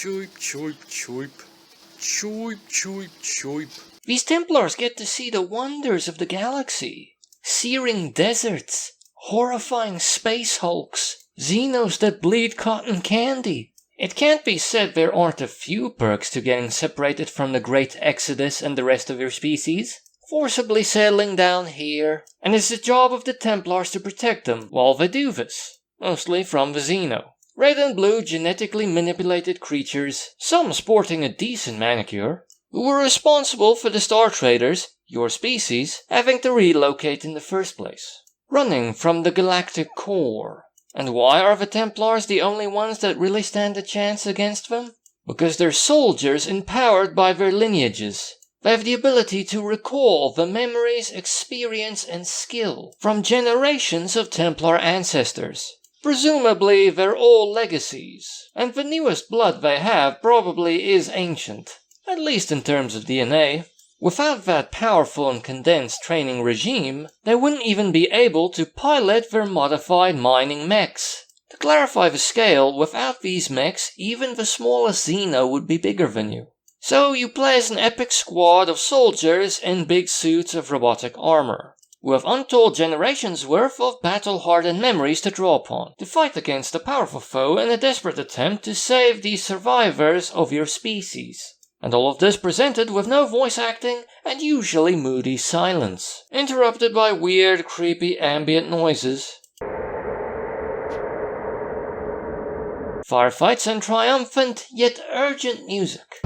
Choip, choip, choip. Choip, choip, choip. These Templars get to see the wonders of the galaxy. Searing deserts, horrifying space hulks, Xenos that bleed cotton candy. It can't be said there aren't a few perks to getting separated from the Great Exodus and the rest of your species. Forcibly settling down here, and it's the job of the Templars to protect them while they do this, mostly from the Xeno. Red and blue genetically manipulated creatures, some sporting a decent manicure, who were responsible for the Star Traders, your species, having to relocate in the first place. Running from the galactic core. And why are the Templars the only ones that really stand a chance against them? Because they're soldiers empowered by their lineages. They have the ability to recall the memories, experience, and skill from generations of Templar ancestors. Presumably, they're all legacies, and the newest blood they have probably is ancient, at least in terms of DNA. Without that powerful and condensed training regime, they wouldn't even be able to pilot their modified mining mechs. To clarify the scale, without these mechs, even the smallest Xeno would be bigger than you. So you play as an epic squad of soldiers in big suits of robotic armor, who have untold generations worth of battle-hardened memories to draw upon, to fight against a powerful foe in a desperate attempt to save the survivors of your species. And all of this presented with no voice acting and usually moody silence, interrupted by weird, creepy ambient noises. Firefights and triumphant yet urgent music.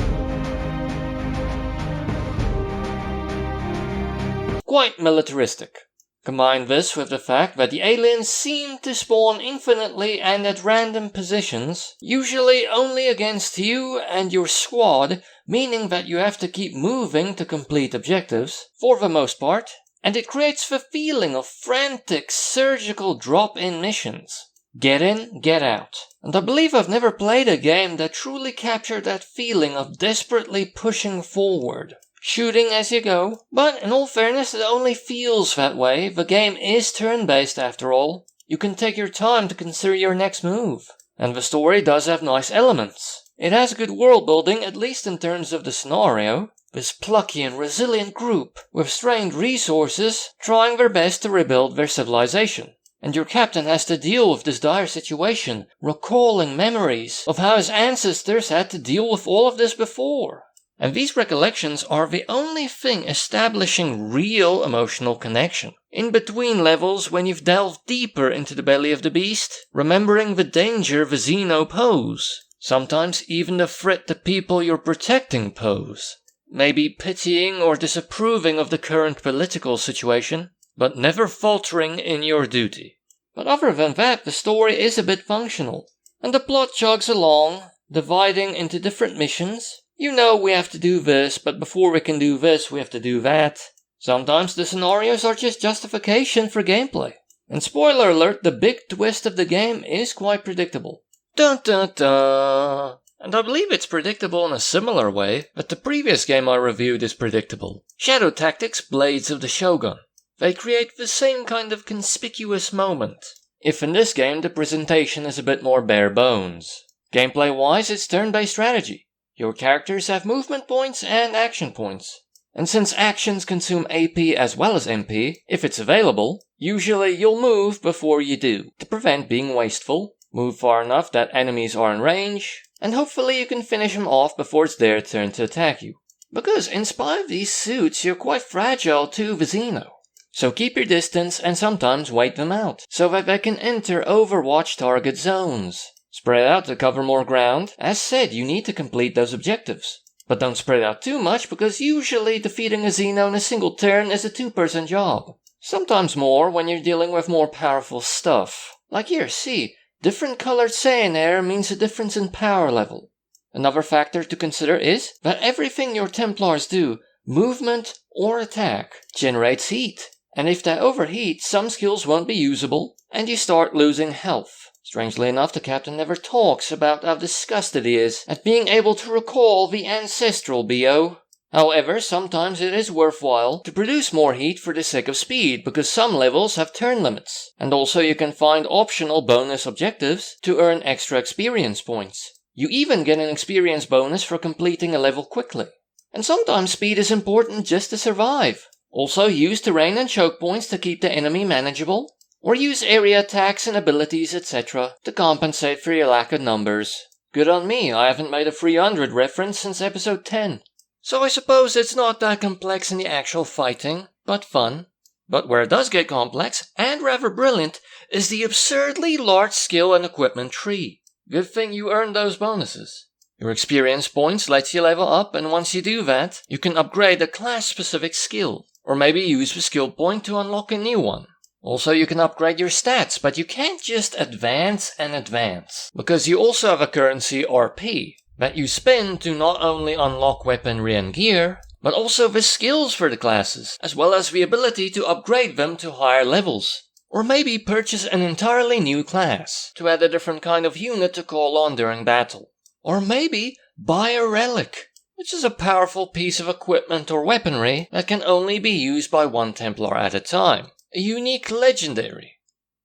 Quite militaristic. Combine this with the fact that the aliens seem to spawn infinitely and at random positions, usually only against you and your squad, meaning that you have to keep moving to complete objectives, for the most part, and it creates the feeling of frantic surgical drop-in missions. Get in, get out. And I believe I've never played a game that truly captured that feeling of desperately pushing forward. Shooting as you go, but in all fairness it only feels that way. The game is turn-based after all. You can take your time to consider your next move. And the story does have nice elements. It has good world building, at least in terms of the scenario. This plucky and resilient group, with strained resources, trying their best to rebuild their civilization. And your captain has to deal with this dire situation, recalling memories of how his ancestors had to deal with all of this before. And these recollections are the only thing establishing real emotional connection. In between levels, when you've delved deeper into the belly of the beast, remembering the danger the Xeno pose. Sometimes even the threat the people you're protecting pose. Maybe pitying or disapproving of the current political situation, but never faltering in your duty. But other than that, the story is a bit functional. And the plot jogs along, dividing into different missions. You know we have to do this, but before we can do this, we have to do that. Sometimes the scenarios are just justification for gameplay. And spoiler alert, the big twist of the game is quite predictable. Dun dun dun! And I believe it's predictable in a similar way that the previous game I reviewed is predictable. Shadow Tactics Blades of the Shogun. They create the same kind of conspicuous moment. If in this game the presentation is a bit more bare bones. Gameplay-wise, it's turn-based strategy. Your characters have movement points and action points. And since actions consume AP as well as MP, if it's available, usually you'll move before you do, to prevent being wasteful, move far enough that enemies are in range, and hopefully you can finish them off before it's their turn to attack you. Because in spite of these suits, you're quite fragile to the Xeno. So keep your distance and sometimes wait them out, so that they can enter Overwatch target zones. Spread out to cover more ground. As said, you need to complete those objectives. But don't spread out too much, because usually defeating a Xeno in a single turn is a two-person job. Sometimes more when you're dealing with more powerful stuff. Like here, see, different colored Sayonara means a difference in power level. Another factor to consider is that everything your Templars do, movement or attack, generates heat. And if they overheat, some skills won't be usable, and you start losing health. Strangely enough, the captain never talks about how disgusted he is at being able to recall the ancestral BO. However, sometimes it is worthwhile to produce more heat for the sake of speed, because some levels have turn limits. And also you can find optional bonus objectives to earn extra experience points. You even get an experience bonus for completing a level quickly. And sometimes speed is important just to survive. Also use terrain and choke points to keep the enemy manageable, or use area attacks and abilities etc. to compensate for your lack of numbers. Good on me, I haven't made a 300 reference since episode 10. So I suppose it's not that complex in the actual fighting, but fun. But where it does get complex, and rather brilliant, is the absurdly large skill and equipment tree. Good thing you earned those bonuses. Your experience points lets you level up, and once you do that, you can upgrade a class-specific skill, or maybe use the skill point to unlock a new one. Also, you can upgrade your stats, but you can't just advance and advance, because you also have a currency RP that you spend to not only unlock weaponry and gear, but also the skills for the classes, as well as the ability to upgrade them to higher levels. Or maybe purchase an entirely new class, to add a different kind of unit to call on during battle. Or maybe buy a relic, which is a powerful piece of equipment or weaponry that can only be used by one Templar at a time. A unique legendary.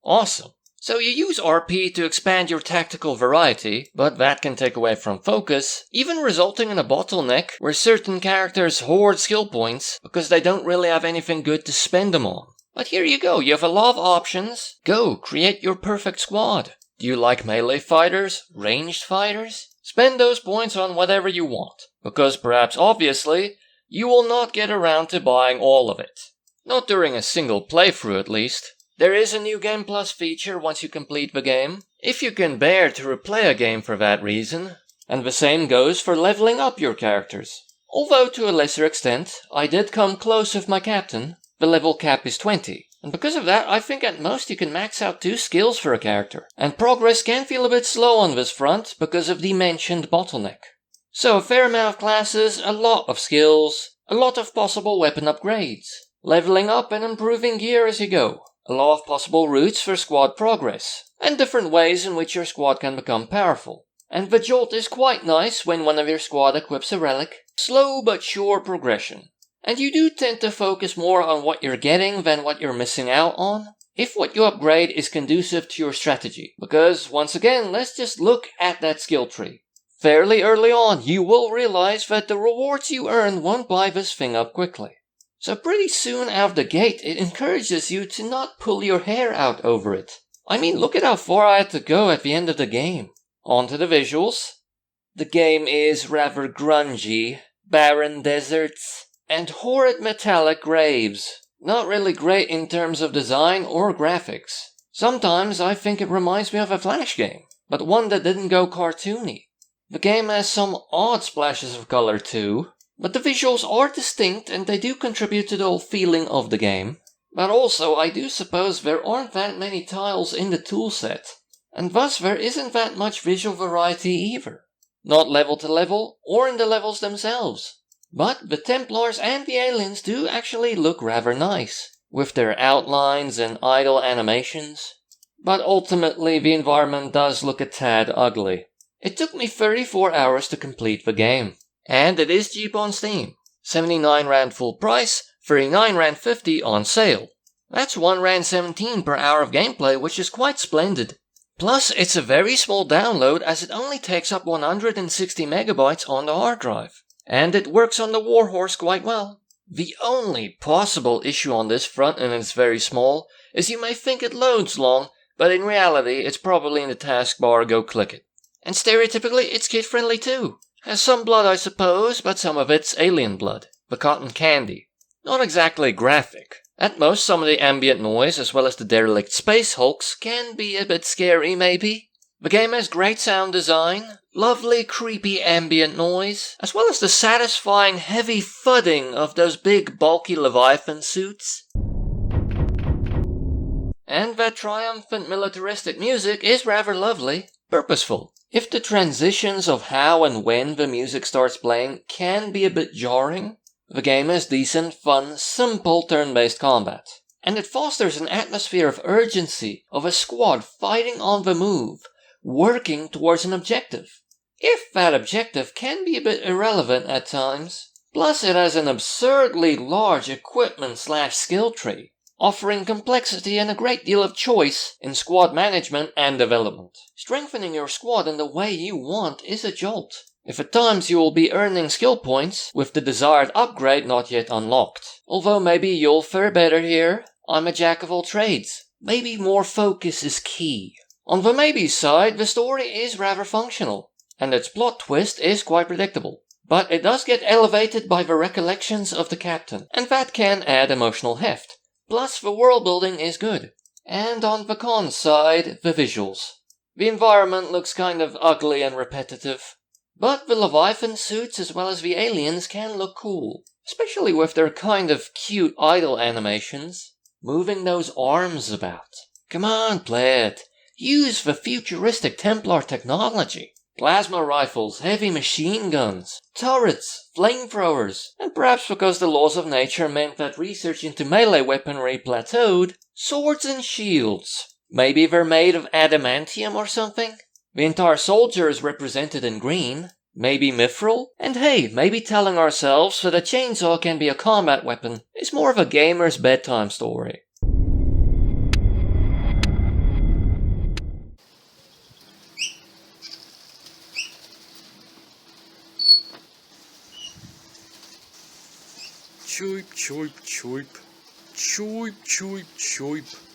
Awesome. So you use RP to expand your tactical variety, but that can take away from focus, even resulting in a bottleneck where certain characters hoard skill points because they don't really have anything good to spend them on. But here you go, you have a lot of options. Go, create your perfect squad. Do you like melee fighters? Ranged fighters? Spend those points on whatever you want, because perhaps obviously, you will not get around to buying all of it. Not during a single playthrough at least. There is a new Game Plus feature once you complete the game, if you can bear to replay a game for that reason. And the same goes for leveling up your characters. Although to a lesser extent, I did come close with my captain. The level cap is 20, and because of that I think at most you can max out 2 skills for a character, and progress can feel a bit slow on this front because of the mentioned bottleneck. So a fair amount of classes, a lot of skills, a lot of possible weapon upgrades, leveling up and improving gear as you go, a lot of possible routes for squad progress, and different ways in which your squad can become powerful. And the jolt is quite nice when one of your squad equips a relic, slow but sure progression. And you do tend to focus more on what you're getting than what you're missing out on, if what you upgrade is conducive to your strategy. Because, once again, let's just look at that skill tree. Fairly early on, you will realize that the rewards you earn won't buy this thing up quickly. So pretty soon out of the gate, it encourages you to not pull your hair out over it. I mean, look at how far I had to go at the end of the game. On to the visuals. The game is rather grungy, barren deserts, and horrid metallic graves. Not really great in terms of design or graphics. Sometimes I think it reminds me of a Flash game, but one that didn't go cartoony. The game has some odd splashes of color too, but the visuals are distinct and they do contribute to the whole feeling of the game. But also I do suppose there aren't that many tiles in the toolset, and thus there isn't that much visual variety either. Not level to level, or in the levels themselves. But the Templars and the aliens do actually look rather nice, with their outlines and idle animations. But ultimately the environment does look a tad ugly. It took me 34 hours to complete the game. And it is cheap on Steam. 79 Rand full price, 39 Rand 50 on sale. That's 1 Rand 17 per hour of gameplay, which is quite splendid. Plus, it's a very small download as it only takes up 160 megabytes on the hard drive. And it works on the Warhorse quite well. The only possible issue on this front, and it's very small, is you may think it loads long, but in reality it's probably in the taskbar, go click it. And stereotypically it's kid-friendly too. Has some blood I suppose, but some of it's alien blood. The cotton candy. Not exactly graphic. At most some of the ambient noise as well as the derelict space hulks can be a bit scary maybe. The game has great sound design, lovely creepy ambient noise, as well as the satisfying heavy thudding of those big bulky Leviathan suits. And that triumphant militaristic music is rather lovely, purposeful. If the transitions of how and when the music starts playing can be a bit jarring, the game has decent, fun, simple turn-based combat. And it fosters an atmosphere of urgency, of a squad fighting on the move, working towards an objective. If that objective can be a bit irrelevant at times. Plus it has an absurdly large equipment/skill tree. offering complexity and a great deal of choice in squad management and development. Strengthening your squad in the way you want is a jolt. If at times you will be earning skill points with the desired upgrade not yet unlocked. Although maybe you'll fare better here, I'm a jack of all trades. Maybe more focus is key. On the maybe side, the story is rather functional, and its plot twist is quite predictable. But it does get elevated by the recollections of the captain, and that can add emotional heft. Plus, the world building is good. And on the con side, the visuals. The environment looks kind of ugly and repetitive. But the Leviathan suits as well as the aliens can look cool. Especially with their kind of cute idle animations. Moving those arms about. Come on, play it. Use the futuristic Templar technology. Plasma rifles, heavy machine guns, turrets, flamethrowers, and perhaps because the laws of nature meant that research into melee weaponry plateaued, swords and shields. Maybe they're made of adamantium or something? The entire soldier is represented in green. Maybe mithril? And hey, maybe telling ourselves that a chainsaw can be a combat weapon is more of a gamer's bedtime story. Cheap, cheap, cheap. Cheap, cheap, cheap.